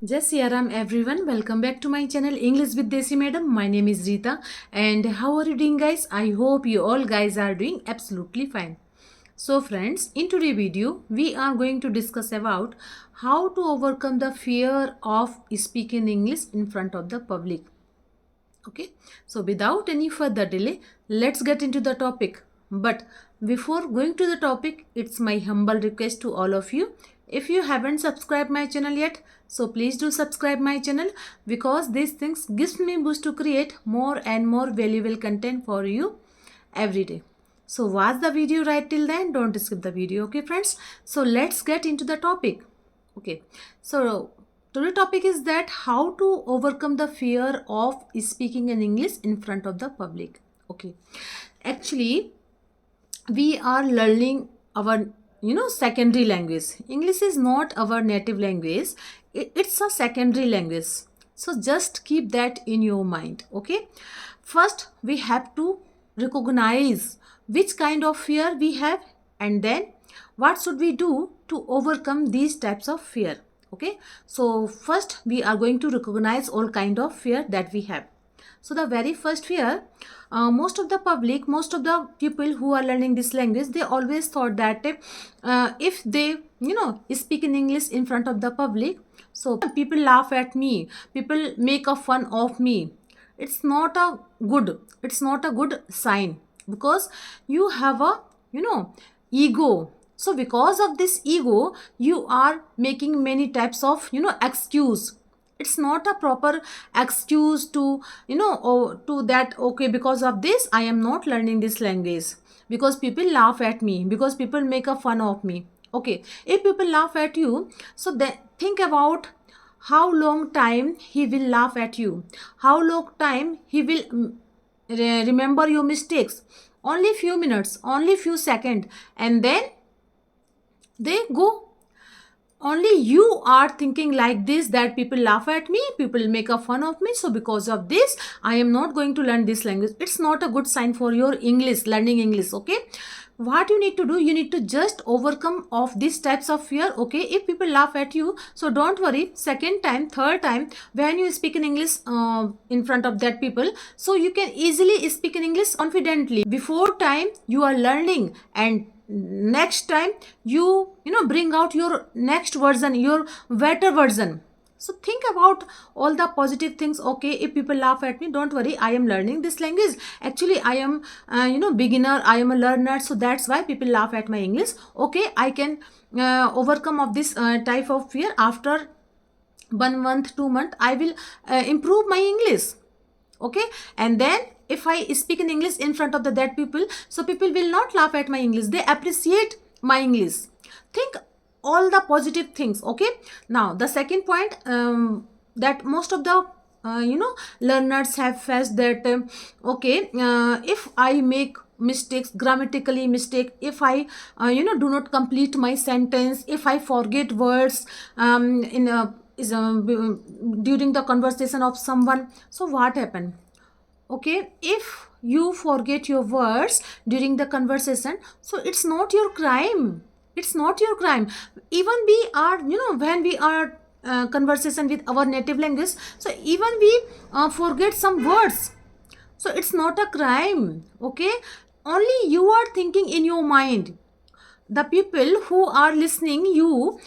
Jai Siya Ram everyone, welcome back to my channel English with Desi Madam. My name is Rita and how are you doing guys? I hope you all guys are doing absolutely fine. So friends, in today's video, we are going to discuss about how to overcome the fear of speaking English in front of the public. Okay, so without any further delay, let's get into the topic. But before going to the topic, it's my humble request to all of you. If you haven't subscribed my channel yet, so please do subscribe my channel because these things gives me boost to create more and more valuable content for you every day. So watch the video right till then. Don't skip the video. Okay, friends. So let's get into the topic. Okay, so today's topic is that how to overcome the fear of speaking in English in front of the public. Okay, actually, we are learning our secondary language. English is not our native language. It's a secondary language. So just keep that in your mind. Okay, first we have to recognize which kind of fear we have, and then what should we do to overcome these types of fear. Okay, so first we are going to recognize all kind of fear that we have. So the very first fear, most of the public, most of the people who are learning this language, they always thought that if they speak in English in front of the public, so people laugh at me, people make a fun of me. It's not a good sign, because you have a ego. So because of this ego, you are making many types of excuse. It's not a proper excuse to to that, okay, because of this I am not learning this language, because people laugh at me, because people make a fun of me. Okay, if people laugh at you, so then think about how long time he will laugh at you, how long time he will remember your mistakes. Only few minutes, only few seconds, and then they go. Only you are thinking like this, that people laugh at me, people make a fun of me, so because of this I am not going to learn this language. It's not a good sign for your English, learning English. Okay, what you need to do, you need to just overcome of these types of fear. Okay, if people laugh at you, so don't worry, second time, third time when you speak in English in front of that people, so you can easily speak in English confidently. Before time you are learning, and next time you bring out your next version, your better version. So think about all the positive things. Okay, if people laugh at me, don't worry, I am learning this language. Actually I am beginner, I am a learner, so that's why people laugh at my English. Okay, I can overcome of this type of fear. After 1 month, 2 month, I will improve my English. Okay, and then if I speak in English in front of the dead people, so people will not laugh at my English, they appreciate my English. Think all the positive things. Okay, now the second point, that most of the learners have faced that, okay, if I make mistakes, grammatically mistake, if I do not complete my sentence, if I forget words in a is during the conversation of someone, so what happened? Okay, if you forget your words during the conversation, so it's not your crime, it's not your crime. Even we are, when we are conversation with our native language, so even we forget some words, so it's not a crime. Okay, only you are thinking in your mind. The people who are listening you,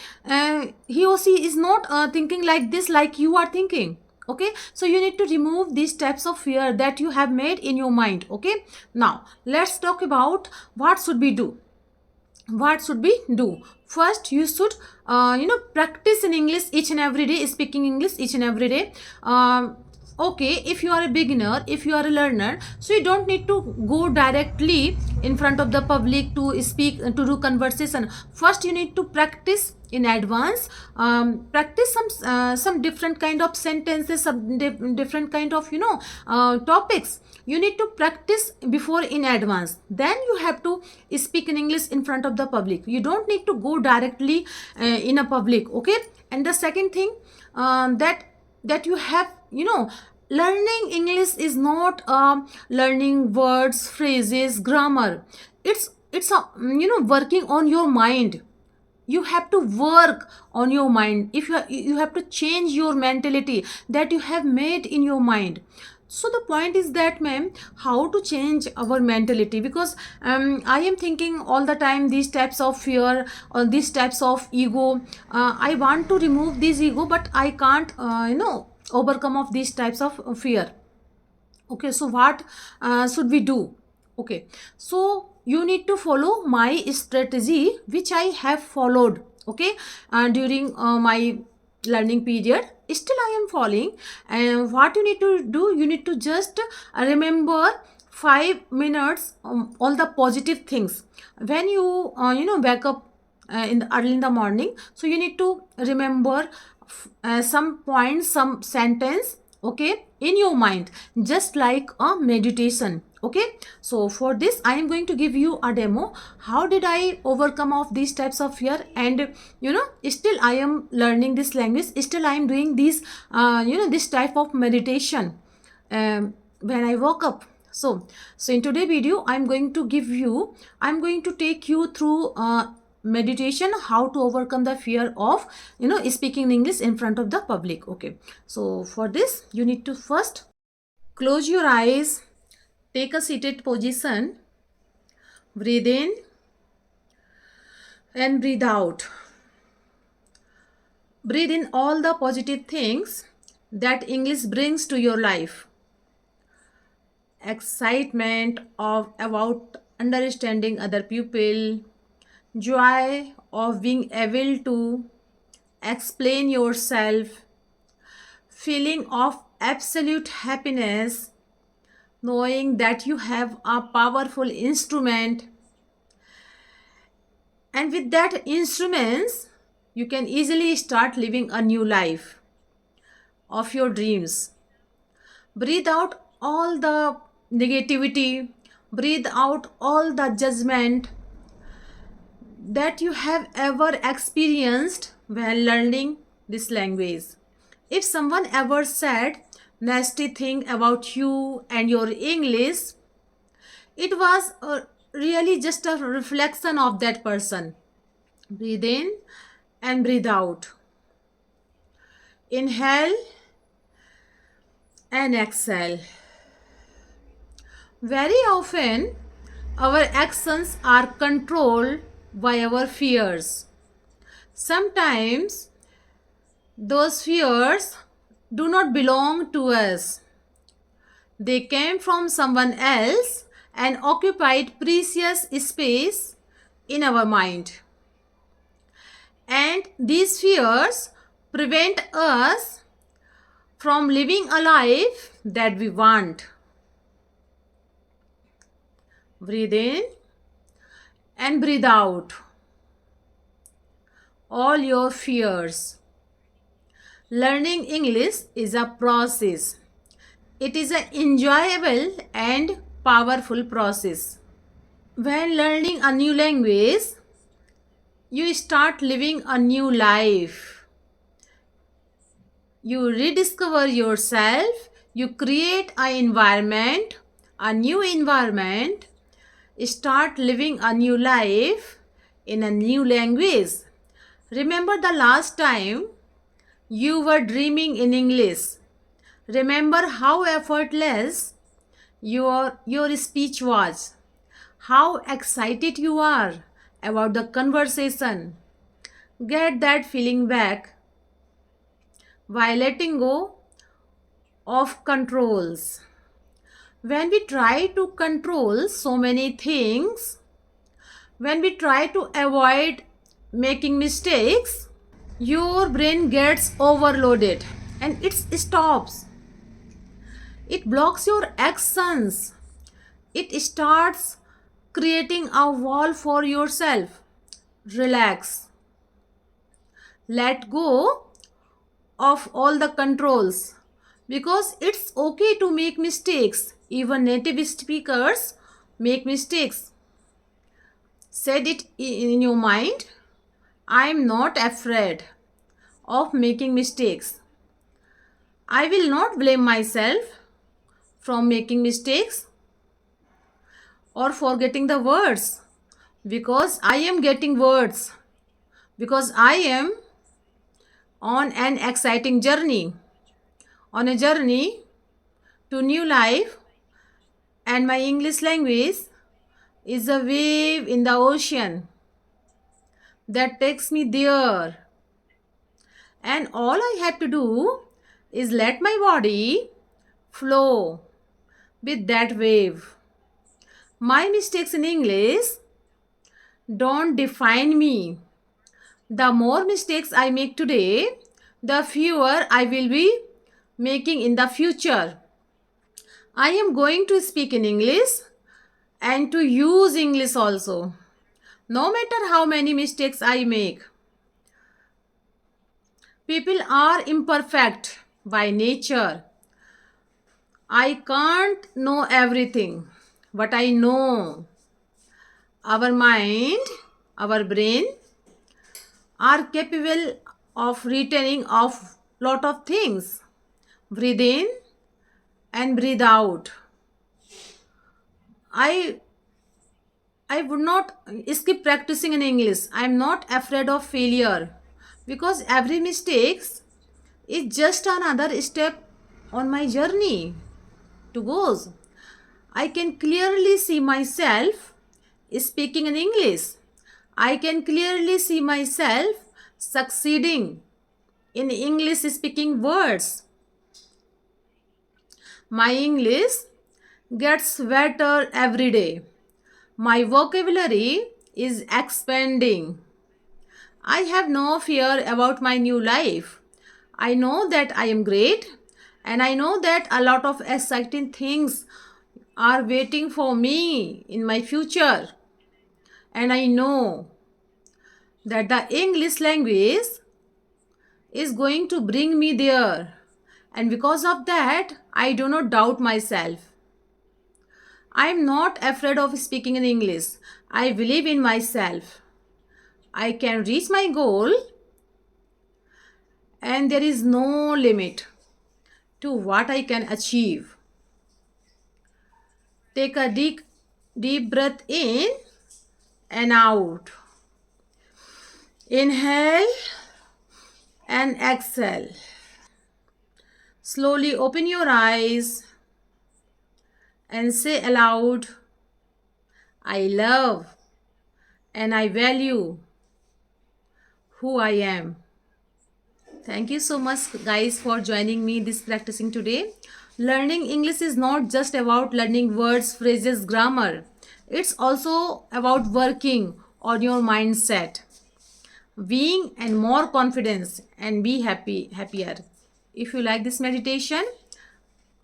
he or she is not thinking like this, like you are thinking. Okay, so you need to remove these types of fear that you have made in your mind. Okay, now let's talk about what should we do. What should we do? First you should practice in English each and every day, speaking English each and every day. Okay, if you are a beginner, if you are a learner, so you don't need to go directly in front of the public to speak, to do conversation. First you need to practice in advance, practice some different kind of sentences, some different kind of topics. You need to practice before in advance, then you have to speak in English in front of the public. You don't need to go directly in a public. Okay, and the second thing, that you have, learning English is not learning words, phrases, grammar. It's a working on your mind. you have to work on your mind. If you have to change your mentality that you have made in your mind. So the point is that, ma'am, how to change our mentality? Because I am thinking all the time these types of fear or these types of ego. I want to remove this ego, but I can't overcome of these types of fear. Okay, so what should we do? Okay, so you need to follow my strategy which I have followed. Okay, during my learning period, still I am following. And what you need to do, you need to just remember 5 minutes all the positive things when you wake up in the early in the morning. So you need to remember some points, some sentence, okay, in your mind, just like a meditation. Okay, so for this I am going to give you a demo. How did I overcome of these types of fear? And still I am learning this language, still I am doing this this type of meditation when I woke up. So in today's video I'm going to take you through meditation, how to overcome the fear of speaking English in front of the public. Okay, so for this you need to first close your eyes, take a seated position, breathe in and breathe out. Breathe in all the positive things that English brings to your life. Excitement of about understanding other people, joy of being able to explain yourself, feeling of absolute happiness, knowing that you have a powerful instrument, and with that instruments you can easily start living a new life of your dreams. Breathe out all the negativity, breathe out all the judgment that you have ever experienced while learning this language. If someone ever said nasty thing about you and your English, it was really just a reflection of that person. Breathe in and breathe out. Inhale and exhale. Very often, our actions are controlled by our fears. Sometimes, those fears do not belong to us. They came from someone else and occupied precious space in our mind. And these fears prevent us from living a life that we want. Breathe in and breathe out all your fears. Learning English is a process. It is an enjoyable and powerful process. When learning a new language, you start living a new life. You rediscover yourself, you create an environment, a new environment, start living a new life in a new language. Remember the last time you were dreaming in English. Remember how effortless your speech was, how excited you are about the conversation. Get that feeling back by letting go of controls. When we try to control so many things, when we try to avoid making mistakes, your brain gets overloaded and it stops. It blocks your actions. It starts creating a wall for yourself. Relax. Let go of all the controls, because it's okay to make mistakes. Even native speakers make mistakes. Said it in your mind, I am not afraid of making mistakes. I will not blame myself from making mistakes or forgetting the words, because I am getting words because I am on an exciting journey, on a journey to new life, and my English language is a wave in the ocean that takes me there. And all I have to do is let my body flow with that wave. My mistakes in English don't define me. The more mistakes I make today, the fewer I will be making in the future. I am going to speak in English and to use English also. No matter how many mistakes I make, people are imperfect by nature. I can't know everything, but I know our mind, our brain are capable of retaining of lot of things. Breathe in and breathe out. I I would not skip practicing in English. I am not afraid of failure because every mistake is just another step on my journey to goals. I can clearly see myself speaking in English. I can clearly see myself succeeding in English speaking words. My English gets better every day. My vocabulary is expanding. I have no fear about my new life. I know that I am great, and I know that a lot of exciting things are waiting for me in my future. And I know that the English language is going to bring me there. And because of that, I do not doubt myself. I am not afraid of speaking in English. I believe in myself. I can reach my goal, and there is no limit to what I can achieve. Take a deep breath in and out. Inhale and exhale. Slowly open your eyes and say aloud, I love and I value who I am. Thank you so much, guys, for joining me this practicing today. Learning English is not just about learning words, phrases, grammar. It's also about working on your mindset, being and more confidence, and be happier. If you like this meditation,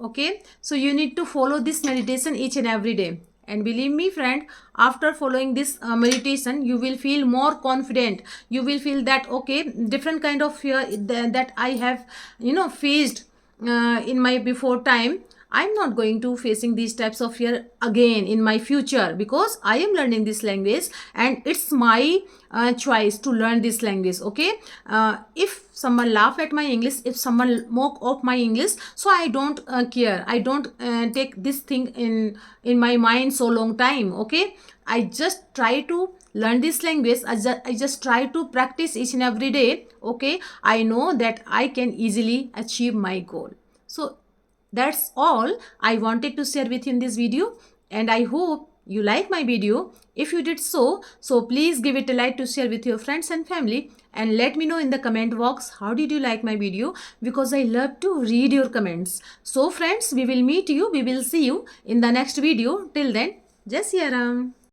okay, so you need to follow this meditation each and every day. And believe me, friend, after following this meditation, you will feel more confident. You will feel that, okay, different kind of fear that I have faced in my before time, I'm not going to facing these types of fear again in my future, because I am learning this language and it's my choice to learn this language. Okay, if someone laugh at my English, if someone mock of my English, so I don't care. I don't take this thing in my mind so long time. Okay, I just try to learn this language. I just try to practice each and every day. Okay, I know that I can easily achieve my goal. So that's all I wanted to share with you in this video, and I hope you like my video. If you did so please give it a like to share with your friends and family, and let me know in the comment box how did you like my video, because I love to read your comments. So friends, we will see you in the next video. Till then, Jai Siya Ram.